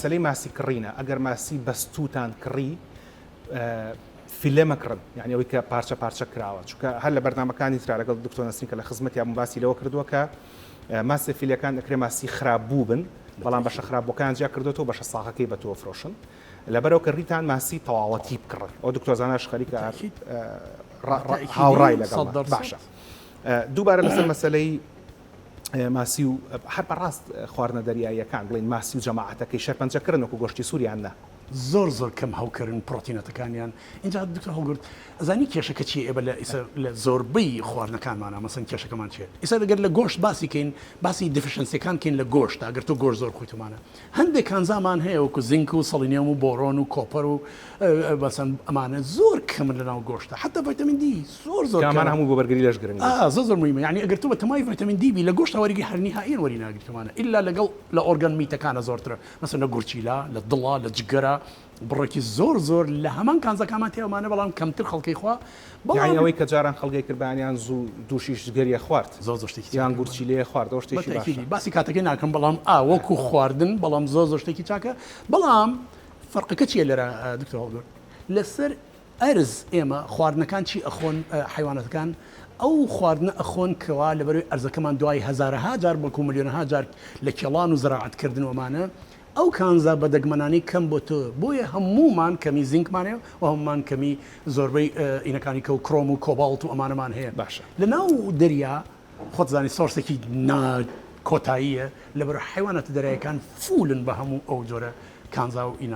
سلەی ماسی کڕینە ئەگەر ماسی بەستوتان کڕی فیلێ مەکڕن یعنی ئەوەی کە پارچە پارچە کراوە چونکە هەر لە بەرنامەکانی ترا لەگەڵ دکتۆر نەسرین کە لە خزمەت یا باسی لەوە کردووە کە ماسی فیلەکان دەکرێت ماسی خراپبوو بن بەڵام بەشە خراپبووەکان جیا کردوەوە بەشە ساغەکەی بە تۆ فرۆشن لەبەرەوە کە ڕیتان ماسی تەواوەتی بکڕن ئەو دکتۆر زانایش خەریکە هاوڕای لەگەڵ باشە دووبارە لەسەر مەسەلەی ماسی و هەر بەڕاست خواردنە دەریاییەکان بڵین ماسی و جەماعەتەکەی شەرپەنجەکردن وەکو گۆشتی سووریان نە زۆر کەم هەوکردن پرۆتینەتەکانیان اینجا دکتۆر هەڵگرت ئەزانی کێشەکە چی ئێبە لە زۆربەی خواردنەکانمانە مەسەن کێشەکەمان چێت ئێستا دەگەر لە گۆشت باسی کەین باسی دیفشنسیەکان کەین لە گۆشت ئەگەر تۆ گۆشت زۆر خۆیتمانە هەندێک کانزامان هەیە وەکو زینک و سەڵینیۆم و بۆڕۆن و کۆپەر و بەسەن ئەمانە زۆر کەمن لەناو گۆشتە حتا ڤایتامین دی زۆر کامان هەموو بۆ بەرگری لەش گرنگ زۆر مهمە یعنی ئەگەر تۆ بە تەمای ڤایتامین دی بی لە گۆشت وەرگی هەرنیهائیان وەری ناگریتمانە ئللا لەگەڵ لە ئۆرگان میتەکانە زۆرترە مەسەن لە گورچیلا لە دڵا لە جگەرە بڕێکی زۆر لە هەمان کانزەکانمان تێوەمانە بەڵام کەمتر خەڵکی خوا یعنی ئەوەی کە جاران خەڵکی کردبانیان زوو دووشیش گەریە خوارد زۆر شتێکی یان گورچی لێ خوارد شتێکی باسی کاتەکەی ناکەم بەڵام وەکو خواردن بەڵام زۆر شتێکی چاکە بەڵام فەرقەکە چیە لێرە دکتۆر هەڵگرت لەسەر ئەرز ئێمە خواردنەکان چی ئەخۆن حیوانەتەکان ئەو خواردنە ئەخۆن کەوا لەبەروی ئەرزەکەمان دوای هەزارەها جار بەکو ملیۆنەها جار لە کێڵان و زراعەتکردن وەمانە ئەو کانزا بە دەگمەنانی کەم بۆ تۆ بۆیە هەمومان کەمی زینکمانەیە و هەمومان کەمی زۆربەی ئینەکانی کە و کڕۆم و کۆباڵت و ئەمانەمان هەیە باشە لە ناو دەریا خۆتزانی سۆرسێکی کۆتاییە لەبەر حیوانەتە دەریایەکان فولن بە هەموو ئەو جۆرە کانزا و ئینان